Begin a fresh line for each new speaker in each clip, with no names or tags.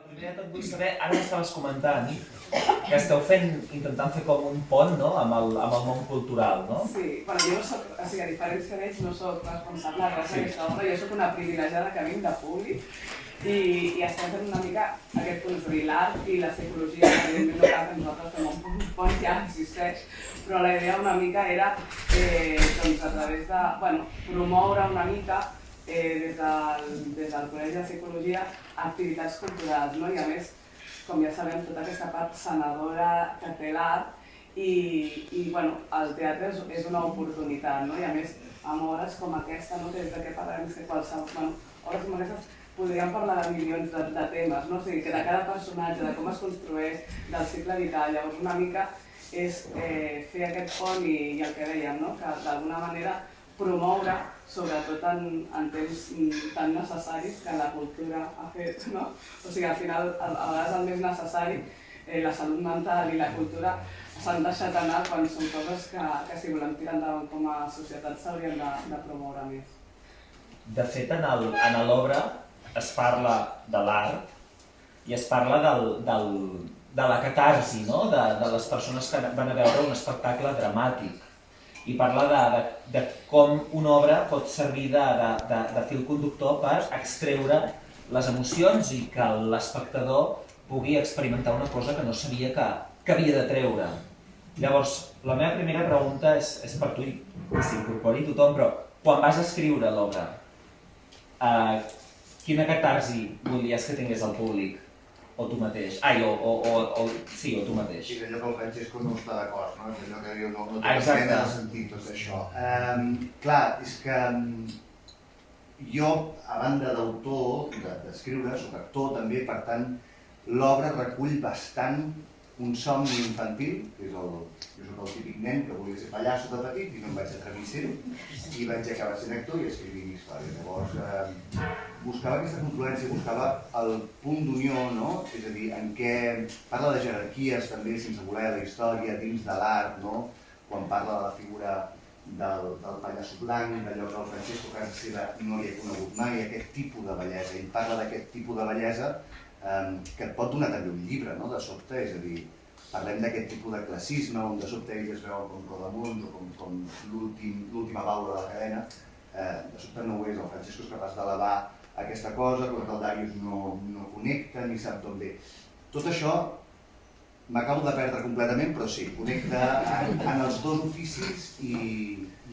Primer de tot vull saber, ara m'estaves comentant que esteu intentant fer com un pont, no?, amb el món cultural, no?
Sí, bueno, jo no soc, o sigui, a diferència d'ells, no soc responsable de res d'aquesta obra, jo soc una privilegiada que vinc de públic i estem fent una mica aquest construir l'art i la psicologia, que evidentment no cal que nosaltres fem un pont, ja existeix, però la idea una mica era, doncs, a través de, bueno, promoure una mica des del Col·legi de Psicologia activitats culturals, no? I a més, com ja sabem, tota aquesta part sanadora que té l'art i bueno, el teatre és una oportunitat, no? I a més, amb obres com aquesta, no? Que és de què parlem, és que qualsevol, bueno, obres com aquestes podríem parlar de milions de temes, no? O sigui, que de cada personatge, de com es construeix, del cicle vital, llavors una mica és fer aquest pont i el que dèiem, no? Que d'alguna manera promoure, sobretot en temps tan necessaris que la cultura ha fet, no? O sigui, al final, a vegades el més necessari, la salut mental i la cultura s'han deixat anar quan són coses que si volem tirar endavant com a societat s'haurien de promoure més.
De fet, en l'obra es parla de l'art i es parla de la catarsi, no?, de les persones que van a veure un espectacle dramàtic. I parla de com una obra pot servir de fil conductor per extreure les emocions i que l'espectador pugui experimentar una cosa que no sabia que havia de treure. Llavors, la meva primera pregunta és per tu i que s'incorpori tothom, però quan vas escriure l'obra, quina catarsi volies que tingués el públic? O tu mateix? Ai, sí, o tu mateix.
Sí, allò que el Francesco no està d'acord, no? És allò que diu, no té mena de sentit tot això. Clar, és que jo, a banda d'autor, d'escriure, soc actor també, per tant, l'obra recull bastant un somni infantil, que és jo soc el típic nen que volia ser pallasso de petit i no em vaig atrevir a ser-ho, i vaig acabar sent actor i escrivint històries. Llavors, buscava aquesta confluència, buscava el punt d'unió, no? És a dir, en què parla de jerarquies també, sense voler, la història dins de l'art, no? Quan parla de la figura del pallasso blanc, d'allò que el Francesco a casa seva no li ha conegut mai, aquest tipus de bellesa. Ell parla d'aquest tipus de bellesa que et pot donar també un llibre, no?, de sobte, és a dir, parlem d'aquest tipus de classisme, on de sobte ells es veuen com Rodamunt o com l'última baula de la cadena, de sobte no ho és, el Francesco és capaç d'elevar aquesta cosa, però que el Darius no connecta ni sap d'on ve. Tot això m'acabo de perdre completament, però sí, connecta en els dos oficis i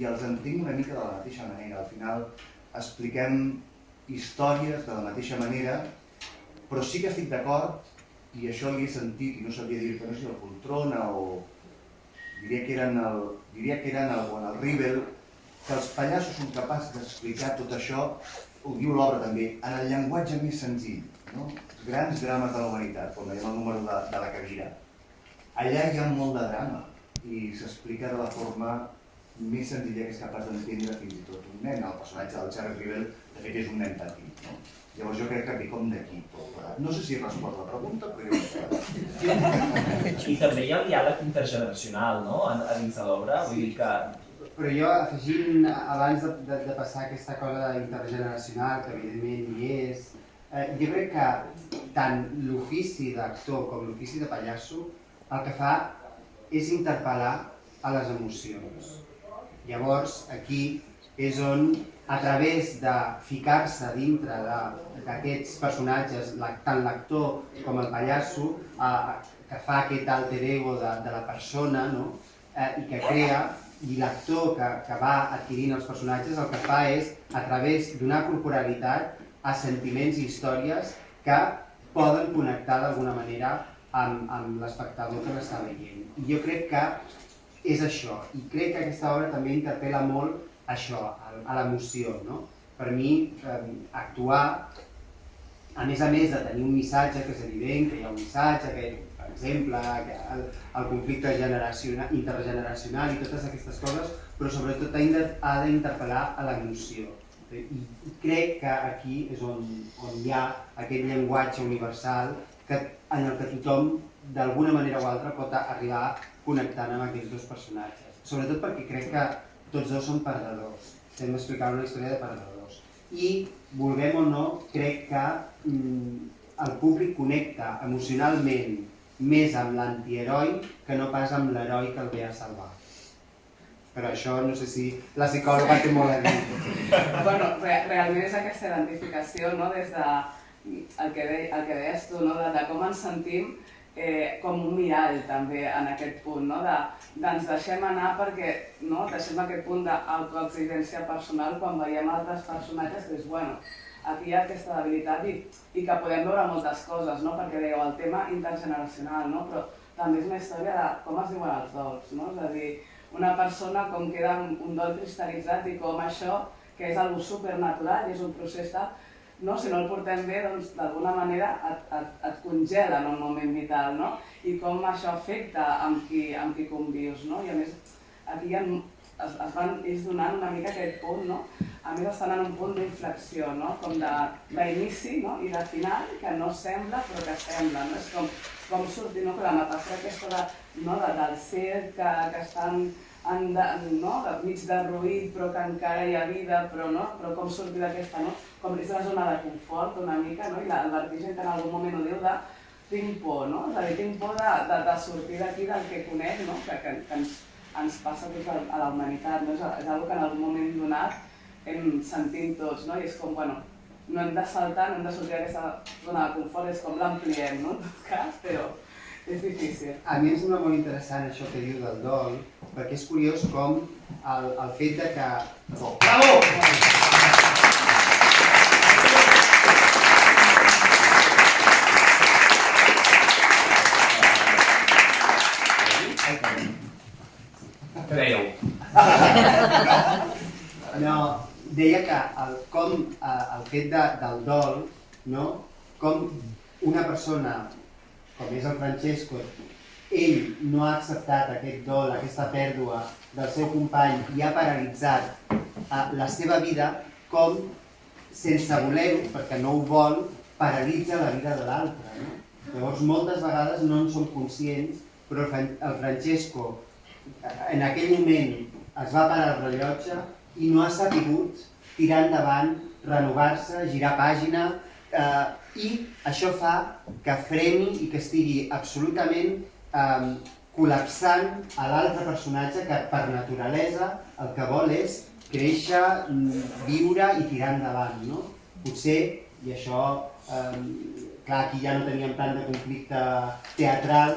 els entenc una mica de la mateixa manera. Al final expliquem històries de la mateixa manera, però sí que estic d'acord, i això li he sentit, i no sabia dir que no sé, el Poltrona o diria que eren el Rivel, que els pallassos són capaços d'explicar tot això, ho diu l'obra també, en el llenguatge més senzill, no? Els grans drames de la humanitat, com dèiem el número de la Cadira. Allà hi ha molt de drama i s'explica de la forma més senzilla que és capaç d'entendre fins i tot un nen. El personatge del Charles Rivel, de fet, és un nen petit, no? Llavors jo crec que ve com d'aquí tot. No sé si he respost la pregunta, però
I també hi ha el diàleg intergeneracional, no?, a dins de l'obra, vull dir que...
Però jo, afegint, abans de passar aquesta cosa intergeneracional, que evidentment hi és, jo crec que tant l'ofici d'actor com l'ofici de pallasso el que fa és interpel·lar a les emocions. Llavors, aquí és on, a través de ficar-se dintre d'aquests personatges, tant l'actor com el pallasso, que fa aquest alter ego de la persona, no?, i que crea, i l'actor que va adquirint els personatges el que fa és, a través d'una corporalitat, a sentiments i històries que poden connectar d'alguna manera amb l'espectador que l'està veient. I jo crec que és això, i crec que aquesta obra també interpel·la molt això, a l'emoció, no? Per mi, actuar, a més de tenir un missatge, que és evident que hi ha un missatge, que, per exemple, el conflicte intergeneracional i totes aquestes coses, però sobretot ha d'interpel·lar a l'emoció. I crec que aquí és on hi ha aquest llenguatge universal en el que tothom, d'alguna manera o altra, pot arribar connectant amb aquests dos personatges. Sobretot perquè crec que tots dos són perdedors. Estem explicant una història de perdedors. I, vulguem o no, crec que el públic connecta emocionalment més amb l'antiheroi que no pas amb l'heroi que el ve a salvar. Però això no sé si la psicòloga té molt a dir.
Bueno, realment és aquesta identificació, no? Des de el que deies tu, no? De com ens sentim com un mirall també en aquest punt, no? Ens deixem anar perquè deixem aquest punt d'autoexigència personal quan veiem altres personatges que dius, bueno, aquí hi ha aquesta debilitat i que podem veure moltes coses, no? Perquè dèieu el tema intergeneracional, no? Però també és una història de com es diuen els dols, no? És a dir, una persona com queda un dol cristal·litzat i com això, que és algo supernatural i és un procés si no el portem bé, doncs d'alguna manera et congela en un moment vital, no? I com això afecta amb qui convius, no? I a més, aquí es van ells donant una mica aquest punt, no? A més estan en un punt d'inflexió, no? Com d'inici i de final, que no sembla però que sembla, no? És com sortir, no? La metàfora aquesta del circ que estan mig derruït però que encara hi ha vida, però com sortir d'aquesta, com és la zona de confort una mica, i el vertigen que en algun moment ho diu de tinc por, és a dir, tinc por de sortir d'aquí del que conec, que ens passa a tots a la humanitat, és una cosa que en algun moment donat hem sentit tots, i és com, bueno, no hem de saltar, no hem de sortir d'aquesta zona de confort, és com l'ampliem, en tot cas, però és difícil.
A mi em sembla molt interessant això que diu del dol, perquè és curiós com el fet de que...
Bravo!
Què dèieu?
No, deia que el fet del dol, com una persona com és el Francesco, ell no ha acceptat aquest dol, aquesta pèrdua del seu company i ha paralitzat la seva vida com, sense voler-ho, perquè no ho vol, paralitza la vida de l'altre. Llavors, moltes vegades no en som conscients, però el Francesco en aquell moment es va parar el rellotge i no ha sabut tirar endavant, renovar-se, girar pàgina, i això fa que freni i que estigui absolutament col·lapsant a l'altre personatge que per naturalesa el que vol és créixer, viure i tirar endavant. Potser, i això, clar, aquí ja no teníem tant de conflicte teatral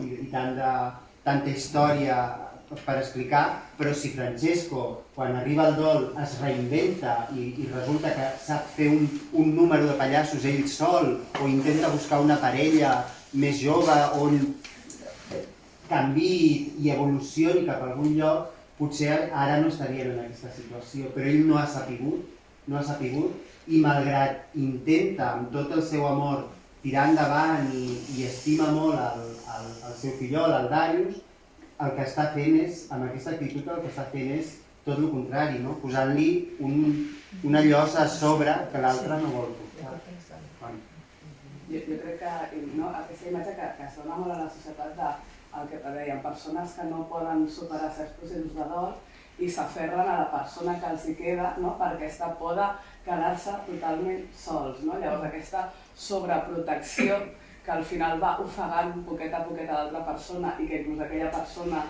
i tanta història per explicar, però si Francesco, quan arriba el dol, es reinventa i resulta que sap fer un número de pallassos ell sol o intenta buscar una parella més jove on canviï i evolucioni cap a algun lloc, potser ara no estarien en aquesta situació, però ell no ha sapigut i malgrat intenta amb tot el seu amor tirar endavant i estima molt el seu fillol, el Darius, el que està fent és, amb aquesta actitud, el que està fent és tot el contrari, posant-li una llosa a sobre que l'altre no vol portar.
Jo crec que aquesta imatge que es dona molt a la societat del que dèiem, persones que no poden superar certs processos de dol i s'aferren a la persona que els hi queda per aquesta por de quedar-se totalment sols. Llavors aquesta sobreprotecció que al final va ofegant poquet a poquet a l'altra persona i que inclús aquella persona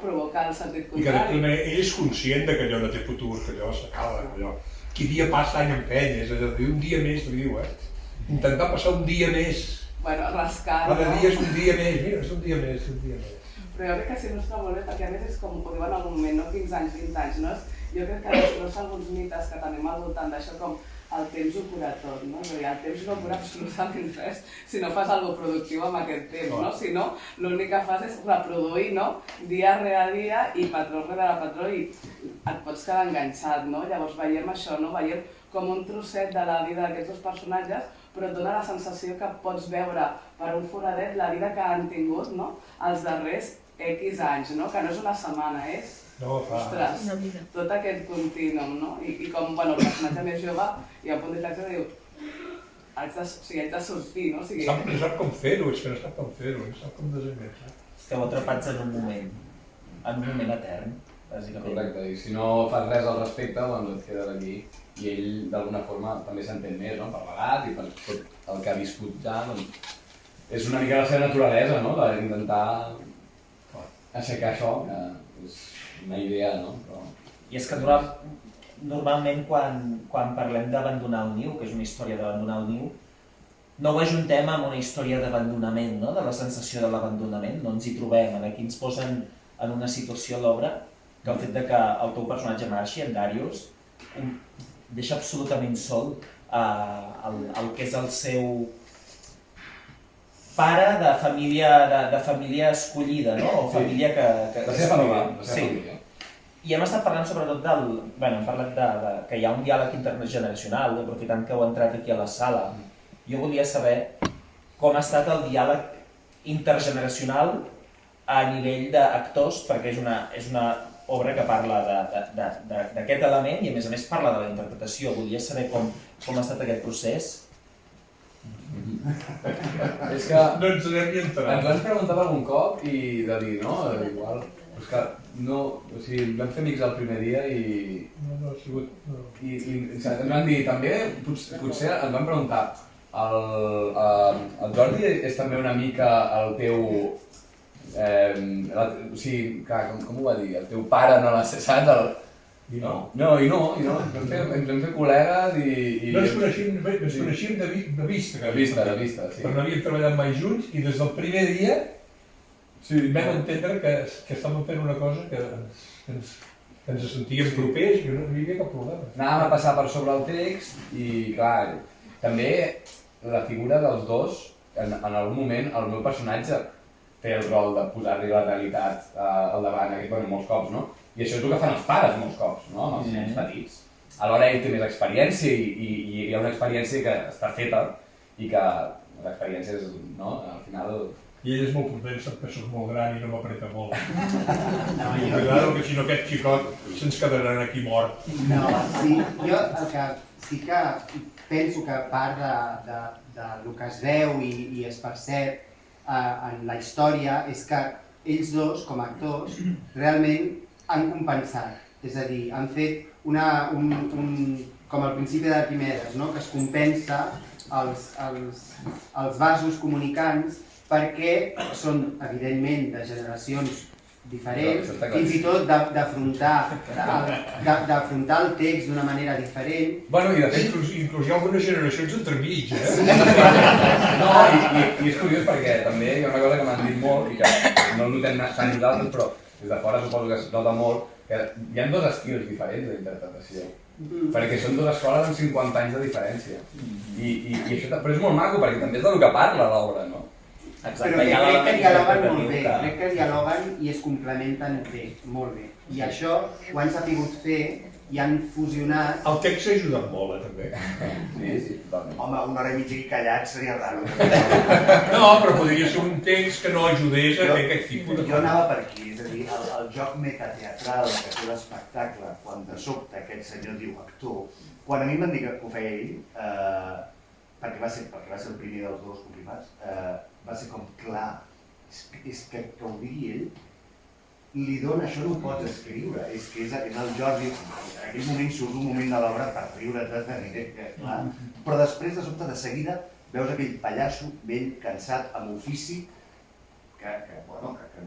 provoca el sentit contrari.
I que ell és conscient que allò no té futur, que allò s'acaba, allò. Qui dia passa any empeny, és a dir, un dia més, diu, intentar passar un dia més.
Bueno, rascar,
cada dia és un dia més, mira, és un dia més, un dia més.
Però jo crec que si no està molt bé, perquè a més és com ho diuen en algun moment, 15 anys, 20 anys, jo crec que destrossa alguns mites que tenim al voltant d'això com el temps ho cura tot, és a dir, el temps no cura absolutament res si no fas alguna cosa productiu amb aquest temps, si no, l'únic que fas és reproduir dia rere dia i patró rere patró i et pots quedar enganxat, llavors veiem això, veiem com un trosset de la vida d'aquests dos personatges, però et dona la sensació que pots veure per un foradet la vida que han tingut els darrers X anys, que no és una setmana, és ostres, tot aquest contínuum, i com el personatge més jove hi ha un punt d'inflexió que diu haig de sortir, no
sap com fer-ho, és que no sap com fer-ho, no sap com desenganxar.
Esteu atrapats en un moment etern, bàsicament.
Correcte, i si no fas res al respecte, doncs et quedes aquí i ell d'alguna forma també s'entén més, no? Per l'edat i per tot el que ha viscut ja, doncs és una mica la seva naturalesa, no? D'intentar aixecar això, que és una idea, no? Però...
I és que normalment quan parlem d'abandonar el niu, que és una història d'abandonar el niu, no ho ajuntem amb una història d'abandonament, no? De la sensació de l'abandonament, no ens hi trobem. Aquí ens posen en una situació a l'obra que el fet de que el teu personatge marxi, en Darius, deixa absolutament sol el que és el seu pare de família escollida, no? O família que
la seva família.
I hem estat parlant sobretot hem parlat que hi ha un diàleg intergeneracional, aprofitant que heu entrat aquí a la sala. Jo volia saber com ha estat el diàleg intergeneracional a nivell d'actors, perquè és una obra que parla d'aquest element i a més parla de la interpretació. Volia saber com ha estat aquest procés.
És que
no ens n'hem ni enterat.
Ens ho hem preguntat algun cop i de dir, no? Igual, és que no, o sigui, vam fer amics el primer dia i...
No ha sigut...
I ens van dir, també, potser ens van preguntar, el Jordi és també una mica el teu... o sigui, com ho va dir? El teu pare no l'ha cessat?
I no.
Ens vam fer col·legues i...
No ens coneixíem de vista.
De vista, sí.
Però no havíem treballat mai junts i des del primer dia vam entendre que estàvem fent una cosa que ens sentíem propers i no hi havia cap problema.
Anàvem a passar per sobre el text i, clar, també la figura dels dos, en algun moment, el meu personatge té el rol de posar-li la realitat al davant, molts cops, no? I això és el que fan els pares molts cops, no? Amb els nens petits. Alhora ell té més experiència i hi ha una experiència que està feta i que l'experiència és, no? Al final...
I ell és molt prudent, sap que soc molt gran i no m'apreta molt. Cuidado, que si no aquest xicot se'ns quedaran aquí mort.
No, sí, jo el que sí que penso que part del que es veu i es percep en la història és que ells dos, com a actors, realment han compensat. És a dir, han fet com al principi d'Arquimedes, no? Que es compensa els vasos comunicants perquè són, evidentment, de generacions diferents, fins i tot d'afrontar el text d'una manera diferent.
Bueno, i de fet, inclús hi ha algunes generacions entremig,
No, i és curiós perquè també hi ha una cosa que m'han dit molt i que no el notem tant nosaltres, però des de fora suposo que es nota molt, que hi ha dos estils diferents d'interpretació. Perquè són dues escoles amb 50 anys de diferència. I això però és molt maco perquè també és del que parla l'obra, no?
Però crec que dialoguen molt bé, crec que dialoguen i es complementen bé, molt bé. I això ho han sabut fer i han fusionat...
El text s'ha ajudat molt, també.
Sí, totalment.
Home, una hora i mitja aquí callats seria raro.
No, però podria ser un text que no ajudés a fer aquest tipus de...
Jo anava per aquí, és a dir, el joc metateatral que té l'espectacle, quan de sobte aquest senyor diu actor, quan a mi em van dir que ho feia ell, perquè va ser el primer dels dos comprimats, va ser com, clar, és que ho digui ell, li dona, això no ho pots escriure, és que és el Jordi, en aquell moment surt un moment de l'obra per riure, clar, però després de sobte de seguida veus aquell pallasso vell, cansat, amb ofici, que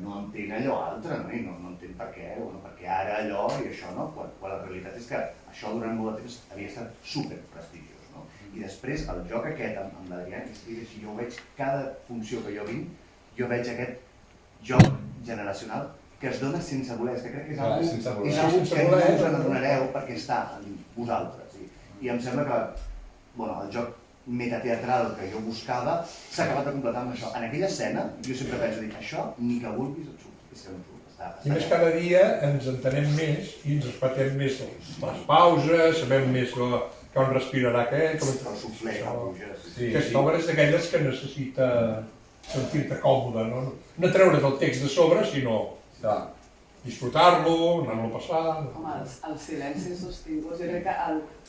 no entén allò altre, no? I no entén per què, perquè ara allò i això no, quan la realitat és que això durant molt de temps havia estat super prestigiós. I després el joc aquest amb l'Adrià, si jo veig cada funció que jo vinc, jo veig aquest joc generacional que es dona sense voler, que crec que és algo que no us n'adonareu perquè està en vosaltres. I em sembla que el joc metateatral que jo buscava s'ha acabat de completar amb això. En aquella escena jo sempre penso, això ni que vulguis et surt, és que no surt.
I més cada dia ens entenem més i ens respetem més les pauses, sabem més on respirarà aquest...
El suflé, la puja...
Aquesta obra és d'aquelles que necessita sentir-te còmode, no treure't el text de sobre, sinó disfrutar-lo, anar-lo passant...
Home, els silencis sostinguts, jo crec que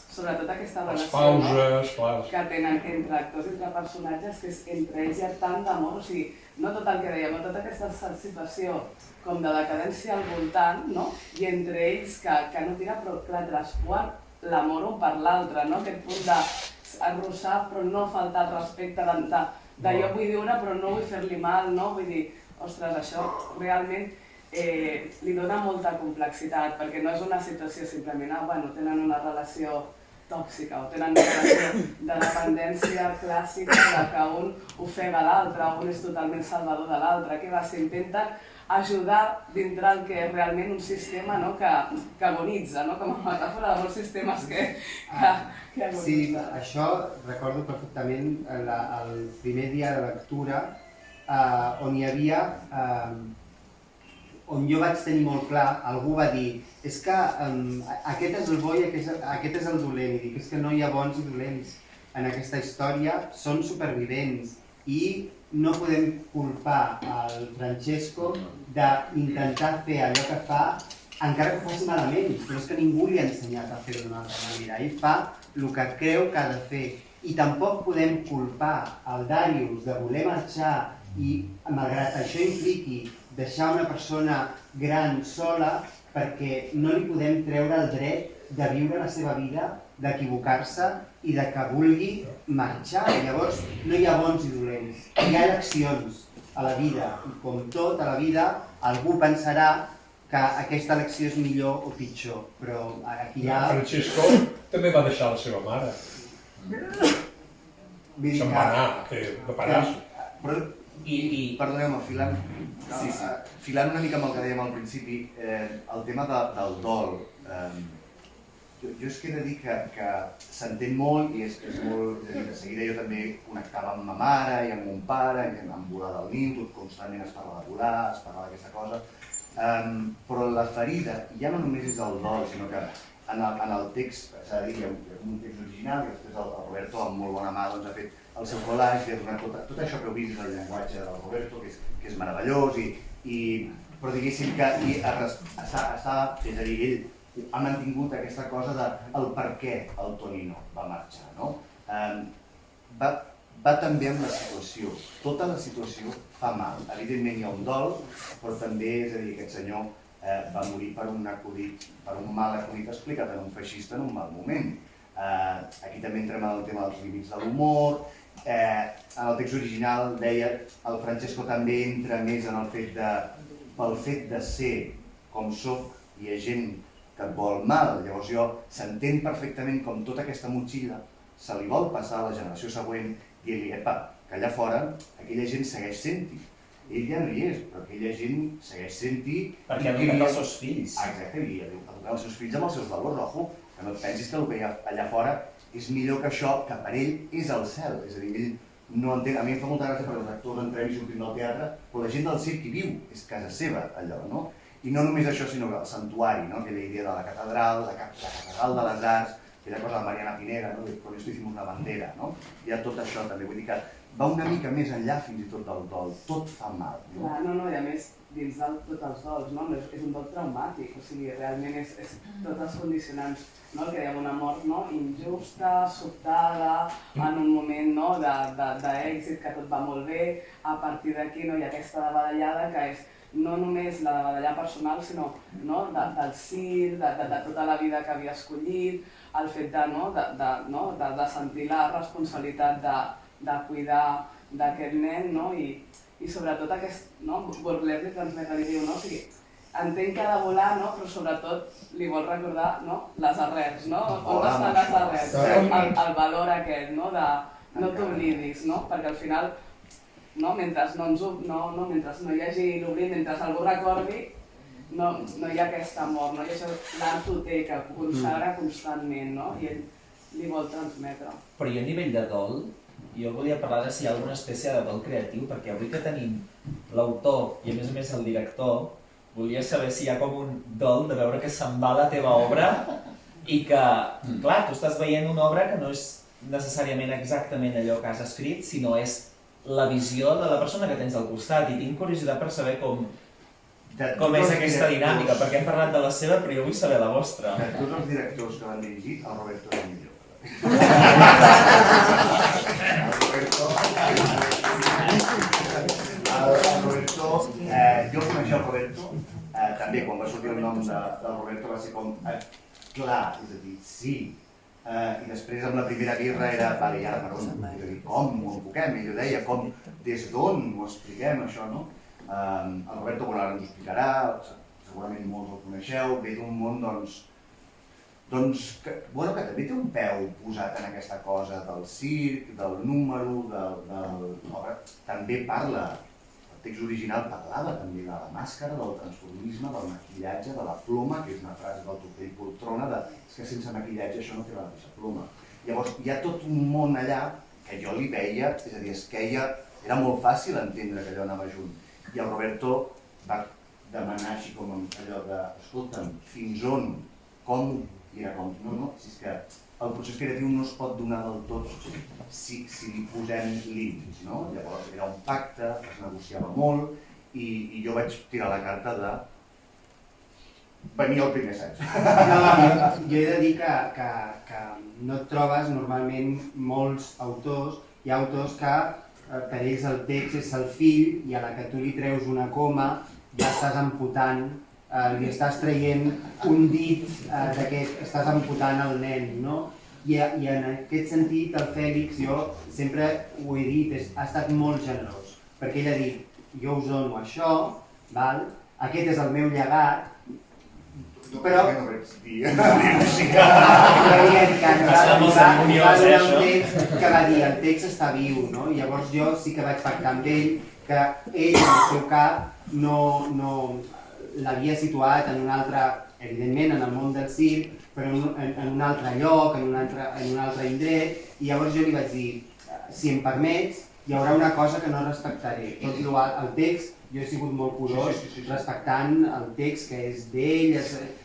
sobretot aquesta
les
relació
pauses, clar,
que tenen entre actors i entre personatges, que és entre ells hi ha tant d'amor, o sigui, no tot el que dèiem, no tota aquesta situació com de decadència al voltant, no? I entre ells que no tira, però clar, traspuar l'amor un per l'altre, no? Aquest punt d'arrossar però no faltar el respecte, de jo vull viure però no vull fer-li mal, no? Vull dir, ostres, això realment li dona molta complexitat, perquè no és una situació simplement, bueno, tenen una relació tòxica o tenen una relació de dependència clàssica de que un ofega l'altre, un és totalment salvador de l'altre, que s'intenten ajudar dintre el que és realment un sistema que agonitza, com a metàfora de molts sistemes que agonitza.
Sí, això recordo perfectament el primer dia de lectura on hi havia, on jo vaig tenir molt clar, algú va dir és que aquest és el bo i aquest és el dolent, i dic és que no hi ha bons i dolents en aquesta història, són supervivents i no podem culpar el Francesco d'intentar fer allò que fa encara que ho faci malament, però és que ningú li ha ensenyat a fer-ho d'una altra manera, ell fa el que creu que ha de fer i tampoc podem culpar el Darius de voler marxar i malgrat això impliqui deixar una persona gran sola perquè no li podem treure el dret de viure la seva vida, d'equivocar-se i de que vulgui marxar. Llavors no hi ha bons i dolents, hi ha eleccions a la vida i com tot a la vida algú pensarà que aquesta elecció és millor o pitjor, però aquí hi ha...
Francesco també va deixar la seva mare. Se'n va anar, de parar-se.
Perdoneu-me, filant una mica amb el que dèiem al principi, el tema del dol. Jo és que he de dir que s'entén molt i és molt... De seguida jo també connectava amb ma mare i amb mon pare, amb volar del niu, tot constantment es parla de volar, es parla d'aquesta cosa. Però la ferida ja no només és el dol, sinó que en el text, s'ha de dir, hi ha un text original i després el Roberto amb molt bona mà ha fet el seu collage i ha donat tot això que heu vist del llenguatge del Roberto, que és meravellós, però diguéssim que està, és a dir, ell ha mantingut aquesta cosa del per què el Tonino va marxar, no? Va també amb la situació, tota la situació fa mal, evidentment hi ha un dol, però també, és a dir, aquest senyor va morir per un mal acudit explicat en un feixista en un mal moment. Aquí també entrem en el tema dels límits de l'humor, en el text original deia el Francesco també entra més en el fet pel fet de ser com soc, hi ha gent que et vol mal, llavors jo s'entén perfectament com tota aquesta motxilla se li vol passar a la generació següent dient-li, epa, que allà fora aquella gent segueix sent-hi. Ell ja no hi és, però aquella gent segueix sent-hi...
Perquè ha educat els seus fills.
Exacte, i ha educat els seus fills amb els seus valors, ojo, que no et pensis que el que hi ha allà fora és millor que això, que per ell és el cel. És a dir, ell no entén... A mi em fa molta gràcia perquè els actors entrem i sortim del teatre, però la gent del circ hi viu, és casa seva, allò, no? I no només això, sinó el santuari, no? Aquella idea de la catedral, la catedral de les arts, aquella cosa de Mariana Pineda, no? Con esto hicimos una bandera, no? Hi ha tot això també, vull dir que va una mica més enllà fins i tot del dol, tot fa mal.
Clar, no, i a més, dins de tots els dols, no? És un dol traumàtic, o sigui, realment és tots els condicionants, no? El que dèiem, una mort injusta, sobtada, en un moment d'èxit, que tot va molt bé, a partir d'aquí hi ha aquesta davallada que és no només la de badallar personal, sinó del circ, de tota la vida que havia escollit, el fet de sentir la responsabilitat de cuidar d'aquest nen, i sobretot aquest, Baudelaire li transmet i diu, o sigui, entenc que ha de volar, però sobretot li vol recordar les arrels, on estan les arrels, el valor aquest, de no t'oblidis, perquè al final mentre no hi hagi l'oblit, mentre algú recordi, no hi ha aquesta mort, i això l'art ho té, que consagra constantment, i ell li vol transmetre.
Però i a nivell de dol, jo volia parlar de si hi ha alguna espècie de dol creatiu, perquè avui que tenim l'autor i a més el director, volia saber si hi ha com un dol de veure que se'n va la teva obra i que, clar, tu estàs veient una obra que no és necessàriament exactament allò que has escrit, sinó és la visió de la persona que tens al costat, i tinc curiositat per saber com és aquesta dinàmica, perquè hem parlat de la seva, però jo vull saber la vostra.
De tots els directors que l'han dirigit, el Roberto és el millor. El Roberto, jo coneixia el Roberto, també quan va sortir el nom del Roberto va ser com... clar, és a dir, sí. I després amb la primera birra era, vale, i ara per on? És a dir, com ho enfoquem? Ell ho deia, com, des d'on ho expliquem, això, no? El Roberto Bolar ens ho explicarà, segurament molts el coneixeu, ve d'un món, que també té un peu posat en aquesta cosa del circ, del número, també parla, el text original parlava també de la màscara, del transformisme, del maquillatge, de la ploma, que és una frase del Tortell Poltrona, és que sense maquillatge això no té la mateixa ploma. Llavors hi ha tot un món allà que jo li veia, és a dir, es queia, era molt fàcil entendre que allò anava junt. I el Roberto va demanar així com allò de, escolta'm, fins on, com, i era com, no, si és que el procés creatiu no es pot donar del tot si li posem límits, no? Llavors era un pacte, es negociava molt i jo vaig tirar la carta de venir al primer assaig.
Jo he de dir que no et trobes normalment molts autors, hi ha autors que per ells el text és el fill i a la que tu li treus una coma ja estàs amputant, li estàs traient un dit d'aquest, estàs amputant el nen, no? I en aquest sentit el Fèlix, jo sempre ho he dit, ha estat molt generós, perquè ell ha dit, jo us dono això, aquest és el meu llegat, però
no vaig dir,
que va dir, el text està viu, no? Llavors jo sí que vaig pactar amb ell que ell, en el seu cap, no l'havia situat en un altre, evidentment en el món del circ, però en un altre lloc, en un altre indret, i llavors jo li vaig dir, si em permets, hi haurà una cosa que no respectaré. Tot el text, jo he sigut molt curós respectant el text que és d'ell,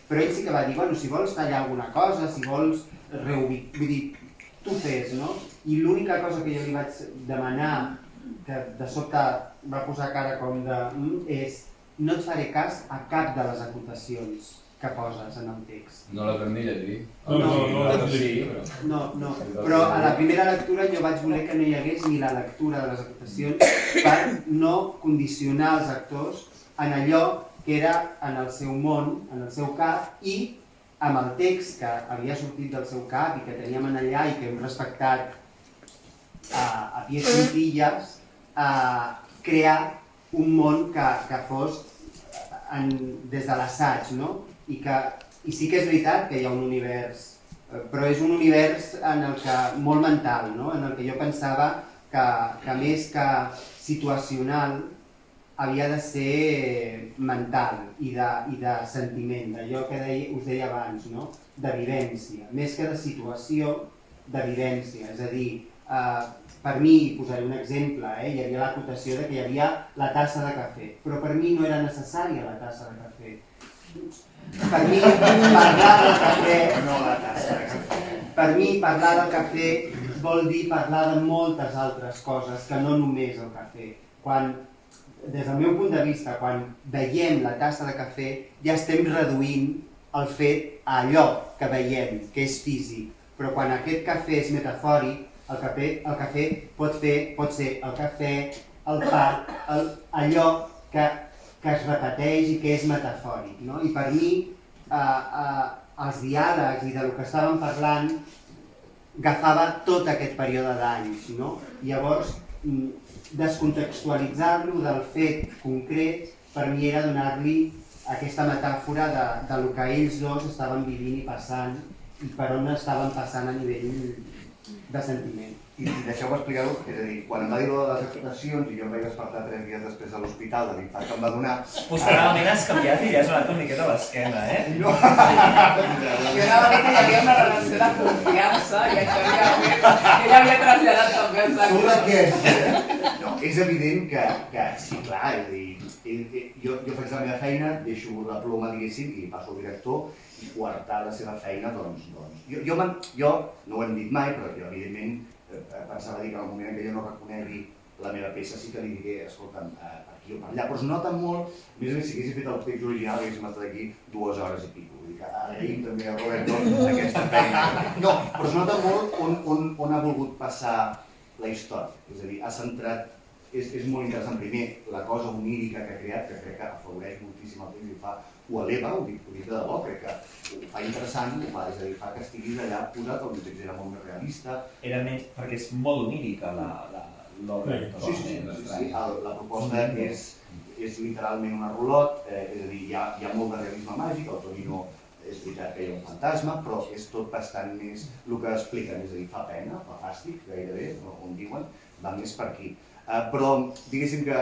però ell sí que va dir, bueno, si vols tallar alguna cosa, si vols reubicar, vull dir, tu fes, no? I l'única cosa que jo li vaig demanar, que de sobte va posar cara com de... és no et faré cas a cap de les acotacions que poses en el text.
No les vam ni llegir.
No, però a la primera lectura jo vaig voler que no hi hagués ni la lectura de les acotacions per no condicionar els actors en allò que era en el seu món, en el seu cap, i amb el text que havia sortit del seu cap i que teníem en allà i que hem respectat a pies juntilles, crear un món que fos des de l'assaig, no? I sí que és veritat que hi ha un univers, però és un univers en el que molt mental, no? En el que jo pensava que més que situacional havia de ser mental i de sentiment, d'allò que us deia abans, no? De vivència, més que de situació, de vivència, és a dir, per mi, posaré un exemple, hi havia l'acotació de que hi havia la tassa de cafè, però per mi no era necessària la tassa de cafè. Per mi, parlar del cafè...
No, la tassa de cafè.
Per mi, parlar del cafè vol dir parlar de moltes altres coses que no només el cafè. Des del meu punt de vista, quan veiem la tassa de cafè, ja estem reduint el fet a allò que veiem, que és físic. Però quan aquest cafè és metafòric, el cafè pot ser el cafè, el pa, allò que es repeteix i que és metafòric, no? I per mi, els diàlegs i del que estàvem parlant agafava tot aquest període d'anys, no? Llavors, descontextualitzar-lo del fet concret per mi era donar-li aquesta metàfora del que ells dos estaven vivint i passant i per on estaven passant a nivell de sentiment.
I deixeu-me explicar-ho, és a dir, quan em va dir de les actuacions i jo em vaig despertar 3 dies després de l'hospital de l'infart que em va donar...
Posteriorment has canviat i ja has donat una miqueta a l'esquena,
No!
Jo anava a dir que hi havia una relació de confiança i això ella havia traslladat també als
Surt
actors.
aquest! No, és evident que sí, clar, és a dir, jo faig la meva feina, deixo la ploma, diguéssim, i passo al director i coartar la seva feina, doncs... Jo no ho hem dit mai, però jo, evidentment, pensava dir que en el moment en què jo no reconegui la meva peça sí que li diré, escolta'm, per aquí o per allà, però es nota molt, a més si haguéssim fet el text original haguéssim estat aquí 2 hores i pico, vull dir que agraïm també a Roberto aquesta feina. No, però es nota molt on ha volgut passar la història, és a dir, ha centrat és molt interessant. Primer, la cosa onírica que ha creat, que crec que afavoreix moltíssim el temps i ho eleva, ho dic de debò, crec que ho fa interessant, és a dir, fa que estiguis allà posat, el text era molt més realista.
Era menys, perquè és molt onírica l'obra.
Sí, la proposta és literalment una rulot, és a dir, hi ha molt de realisme màgic, el Torino és veritat que hi ha un fantasma, però és tot bastant més el que expliquen, és a dir, fa pena, fa fàstic, gairebé, on diuen, va més per aquí. Però diguéssim que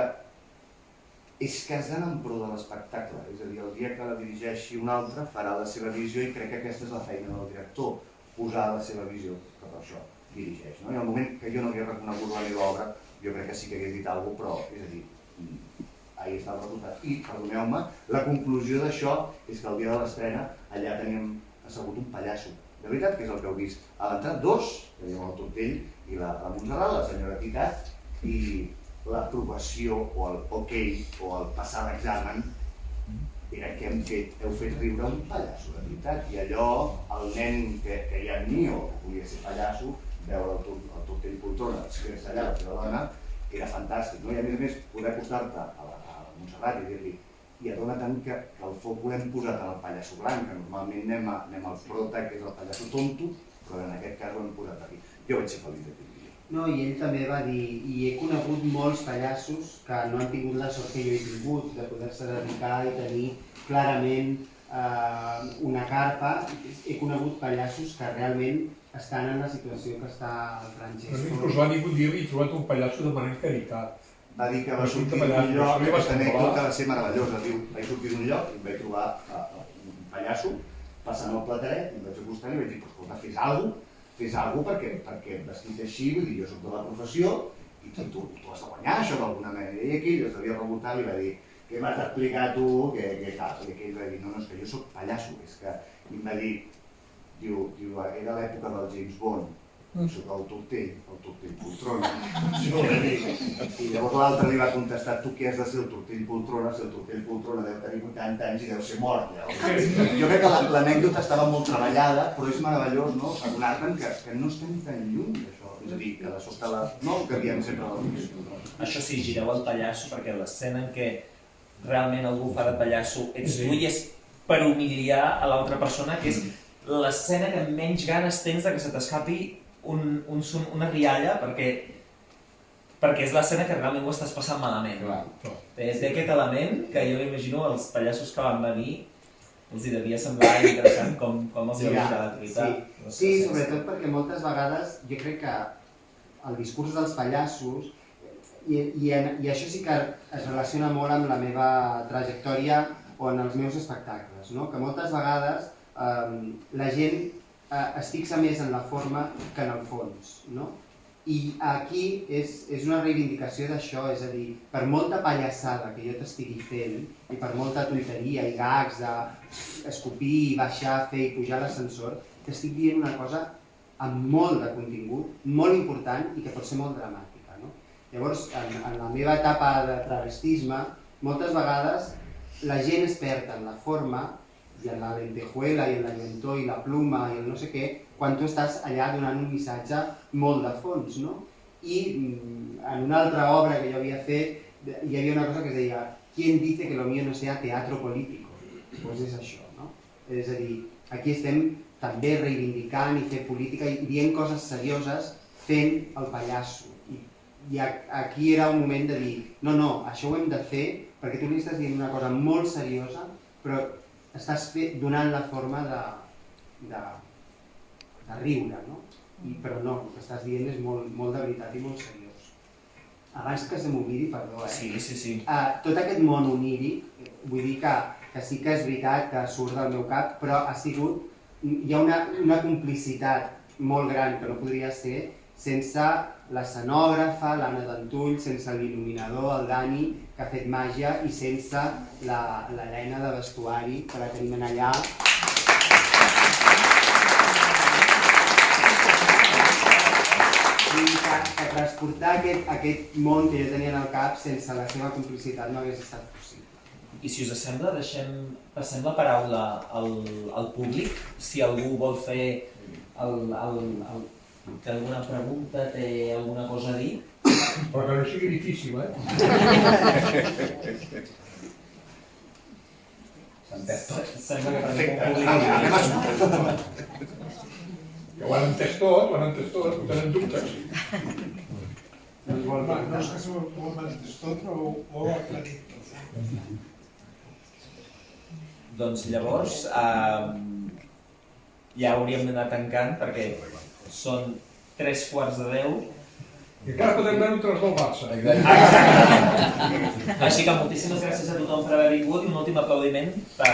és casant en pro de l'espectacle, és a dir, el dia que la dirigeixi un altre farà la seva visió i crec que aquesta és la feina del director, posar la seva visió, que per això dirigeix. I al moment que jo no hagués reconegut la meva obra, jo crec que sí que hagués dit alguna cosa, però, és a dir, ahí està el resultat. I, perdoneu-me, la conclusió d'això és que el dia de l'estrena allà teníem assegut un pallasso. De veritat que és el que heu vist. A l'entrada, dos, teníem el Tortell i la Montserrat, la senyora Titat, i l'aprovació o el ok o el passar l'examen era que heu fet riure un pallasso, de veritat. I allò, el nen que hi ha en mi o que volia ser pallasso, veure el Tortell Poltrona, escreix allà la seva dona, era fantàstic. I a més, poder acostar-te a la Montserrat i dir-li i adona tant que el foc l'hem posat en el pallasso blanc, que normalment anem al prota, que és el pallasso tonto, però en aquest cas ho hem posat aquí. Jo vaig ser feliç d'aquell dia.
No, i ell també va dir, i he conegut molts pallassos que no han tingut la sort que jo he tingut, de poder-se dedicar i tenir clarament una carpa. He conegut pallassos que realment estan en la situació que està el Francesco.
Inclús va dir que un dia havia trobat un pallasso de Manel Caritat.
Va dir que va sortir d'un lloc, aquesta anècdota va ser meravellosa. Diu, vaig sortir d'un lloc i em vaig trobar un pallasso passant el plateret i em vaig acostar i vaig dir, escolta, fes alguna cosa perquè vestit així, vull dir, jo soc de la professió i tu has de guanyar això d'alguna manera. I aquell es devia rebotar i va dir, què m'has d'explicar tu, què tal? I aquell va dir, no, és que jo soc pallasso, és que... I em va dir, diu, era l'època del James Bond, soc el Tortell Poltrona. I llavors l'altre li va contestar, tu què has de ser el Tortell Poltrona, si el Tortell Poltrona deu tenir 80 anys i deu ser mort. Jo crec que l'anècdota estava molt treballada, però és meravellós, no? Adonar-te'n que no estem tan lluny d'això. És a dir, que de sobte no el que havíem sempre vist.
Això sí, gireu el pallasso, perquè l'escena en què realment algú fa de pallasso ets tu i és per humiliar a l'altra persona, que és l'escena que menys ganes tens de que se t'escapi una rialla, perquè és l'escena que realment ho estàs passant malament. Té aquest element que jo m'imagino els pallassos que van venir els hi devia semblar interessant com els hi va gustar la Trinitat.
Sí, sobretot perquè moltes vegades jo crec que el discurs dels pallassos, i això sí que es relaciona molt amb la meva trajectòria o en els meus espectacles, no? Que moltes vegades la gent es fixa més en la forma que en el fons, no? I aquí és una reivindicació d'això, és a dir, per molta pallassada que jo t'estigui fent i per molta tuiteria i gags d'escopir, baixar, fer i pujar l'ascensor, t'estic dient una cosa amb molt de contingut, molt important i que pot ser molt dramàtica, no? Llavors, en la meva etapa de travestisme, moltes vegades la gent es perd en la forma i en la lentejuela i en la llentor i la pluma i el no sé què, quan tu estàs allà donant un missatge molt de fons, no? I en una altra obra que jo havia fet hi havia una cosa que es deia ¿Quién dice que lo mío no sea teatro político? Doncs és això, no? És a dir, aquí estem també reivindicant i fer política i dient coses serioses fent el pallasso. I aquí era un moment de dir no, això ho hem de fer perquè tu li estàs dient una cosa molt seriosa però estàs donant la forma de riure, no? Però no, el que estàs dient és molt de veritat i molt seriós. Abans que se m'oblidi, perdó,
Sí.
Tot aquest món oníric, vull dir que sí que és veritat que surt del meu cap, però hi ha una complicitat molt gran que no podria ser sense l'escenògrafa, l'Anna Dantull, sense l'il·luminador, el Dani, que ha fet màgia, i sense l'Helena de vestuari, que la tenim allà. I que transportar aquest món que jo tenia en el cap sense la seva complicitat no hagués estat possible.
I si us sembla, passem la paraula al públic, si algú vol fer té alguna pregunta, té alguna cosa a dir.
Però que no sigui difícil,
S'entès tot.
Sembla que tenim un
Perfecte.
públic
Anem a
dividit.
que ho han entès tot, ho tenen dubtes.
Doncs
No és que s'ho ho entès tot, però ho heu aclarit tot.
Doncs llavors ja hauríem d'anar tancant perquè són 3:45.
I encara podem veure un tros del Barça.
Exacte.
Així que moltíssimes gràcies a tothom per haver vingut i un últim aplaudiment per